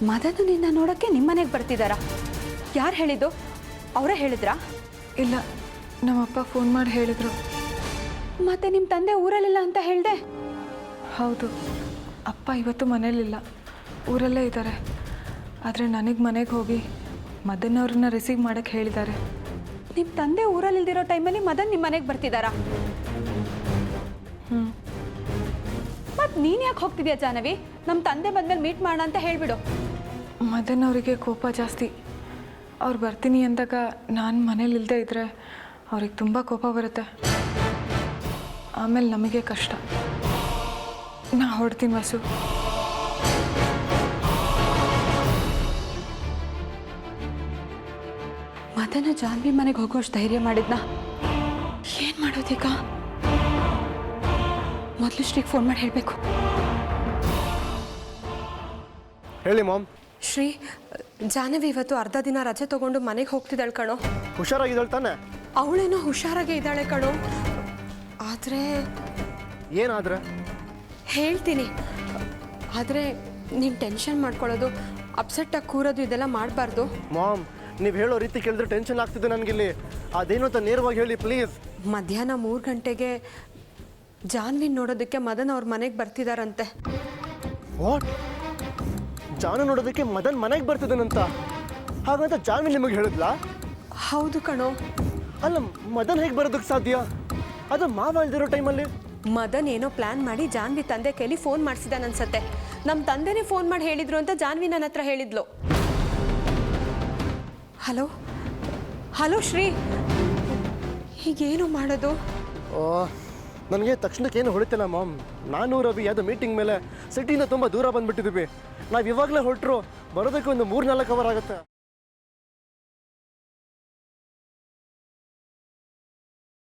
ಮದನು ನಿನ್ನ ನೋಡೋಕ್ಕೆ ನಿಮ್ಮನೆಗೆ ಬರ್ತಿದ್ದಾರಾ? ಯಾರು ಹೇಳಿದ್ದು? ಅವರೇ ಹೇಳಿದ್ರಾ? ಇಲ್ಲ, ನಮ್ಮಪ್ಪ ಫೋನ್ ಮಾಡಿ ಹೇಳಿದರು. ಮತ್ತೆ ನಿಮ್ಮ ತಂದೆ ಊರಲ್ಲಿಲ್ಲ ಅಂತ ಹೇಳಿದೆ? ಹೌದು, ಅಪ್ಪ ಇವತ್ತು ಮನೇಲಿಲ್ಲ, ಊರಲ್ಲೇ ಇದ್ದಾರೆ. ಆದರೆ ನನಗೆ ಮನೆಗೆ ಹೋಗಿ ಮದನ್ ಅವ್ರನ್ನ ರಿಸೀವ್ ಮಾಡೋಕ್ಕೆ ಹೇಳಿದ್ದಾರೆ. ನಿಮ್ಮ ತಂದೆ ಊರಲ್ಲಿಲ್ದಿರೋ ಟೈಮಲ್ಲಿ ಮದನ್ ನಿಮ್ಮ ಮನೆಗೆ ಬರ್ತಿದ್ದಾರಾ? ಮತ್ತು ನೀನು ಯಾಕೆ ಹೋಗ್ತಿದ್ಯಾ ಜಾಹ್ನವಿ? ನಮ್ಮ ತಂದೆ ಬಂದ್ಮೇಲೆ ಮೀಟ್ ಮಾಡೋಣ ಅಂತ ಹೇಳಿಬಿಡು. ಮದನ್ ಅವರಿಗೆ ಕೋಪ ಜಾಸ್ತಿ. ಅವ್ರು ಬರ್ತೀನಿ ಅಂದಾಗ ನಾನು ಮನೇಲಿ ಇಲ್ಲದೆ ಇದ್ದರೆ ಅವ್ರಿಗೆ ತುಂಬ ಕೋಪ ಬರುತ್ತೆ. ಆಮೇಲೆ ನಮಗೆ ಕಷ್ಟ. ನಾ ಹೊಡ್ತೀನಿ ವಸು. ಮದನ ಜಾಹ್ನವಿ ಮನೆಗೆ ಹೋಗೋಷ್ಟು ಧೈರ್ಯ ಮಾಡಿದ್ನಾ? ಏನು ಮಾಡೋದೀಗ? ಮೊದಲು ಶ್ರೀಗೆ ಫೋನ್ ಮಾಡಿ ಹೇಳಬೇಕು. ಹೇಳಿ ಮಾಮ್. ಶ್ರೀ, ಜಾಹ್ನವಿ ಇವತ್ತು ಅರ್ಧ ದಿನ ರಜೆ ತಗೊಂಡು ಮನೆಗೆ ಹೋಗ್ತಿದ್ದಾಳೆ ಕಣೋ. ಹುಷಾರಾಗಿದ್ದಾಳೆ ತಾನೆ? ಅವಳೇನೋ ಹುಷಾರಾಗಿ ಇದ್ದಾಳೆ ಕಣೋ. ಆದರೆ ಏನಾದ್ರೆ ಹೇಳ್ತೀನಿ. ಆದರೆ ನೀನು ಟೆನ್ಷನ್ ಮಾಡ್ಕೊಳ್ಳೋದು, ಅಪ್ಸೆಟ್ಟಾಗಿ ಕೂರೋದು ಇದೆಲ್ಲ ಮಾಡಬಾರ್ದು. ಮಾಮ್, ನೀವು ಹೇಳೋ ರೀತಿ ಕೇಳಿದ್ರೆ ಟೆನ್ಷನ್ ಆಗ್ತಿದೆ ನನಗಿಲ್ಲಿ. ಅದೇನು ಅಂತ ನೇರವಾಗಿ ಹೇಳಿ ಪ್ಲೀಸ್. ಮಧ್ಯಾಹ್ನ 3 ಗಂಟೆಗೆ ಜಾಹ್ನವಿ ನೋಡೋದಕ್ಕೆ ಮದನ್ ಅವ್ರ ಮನೆಗೆ ಬರ್ತಿದಾರಂತೆ. ವಾಟ್? ಜಾನು ನೋಡೋದಕ್ಕೆ ಮದನ್ ಮನೆಗೆ ಬರ್ತಿದ್ದಾನಂತ? ಹಾಗಂತ ಜಾನ್ವಿ ನಿಮಗೆ ಹೇಳಿದ್ಲಾ? ಹೌದು ಕಣೋ. ಅಲ್ಲ, ಮದನ್ ಹೇಗೆ ಬರೋದಕ್ಕೆ ಸಾಧ್ಯ? ಅದು ಮಾವ ಇಲ್ದಿರೋ ಟೈಮಲ್ಲಿ. ಮದನ್ ಏನೋ ಪ್ಲ್ಯಾನ್ ಮಾಡಿ ಜಾಹ್ನವಿ ತಂದೆ ಕೈಲಿ ಫೋನ್ ಮಾಡಿಸಿದಾನನ್ಸತ್ತೆ. ನಮ್ಮ ತಂದೆನೇ ಫೋನ್ ಮಾಡಿ ಹೇಳಿದ್ರು ಅಂತ ಜಾಹ್ನವಿ ನನ್ನ ಹತ್ರ ಹೇಳಿದ್ಲು. ಹಲೋ ಹಲೋ ಶ್ರೀ, ಹೀಗೇನು ಮಾಡೋದು? ನನಗೆ ತಕ್ಷಣಕ್ಕೆ ಏನು ಹೊಳಿತಿಲ್ಲ ಮಾಮ್. ನಾನು ರವಿ ಯಾವುದೋ ಮೀಟಿಂಗ್ ಮೇಲೆ ಸಿಟಿಯಿಂದ ತುಂಬ ದೂರ ಬಂದುಬಿಟ್ಟಿದ್ದೀವಿ. ನಾವು ಇವಾಗಲೇ ಹೊರಟರು ಬರೋದಕ್ಕೆ ಒಂದು 3-4 ಅವರ್ ಆಗುತ್ತೆ.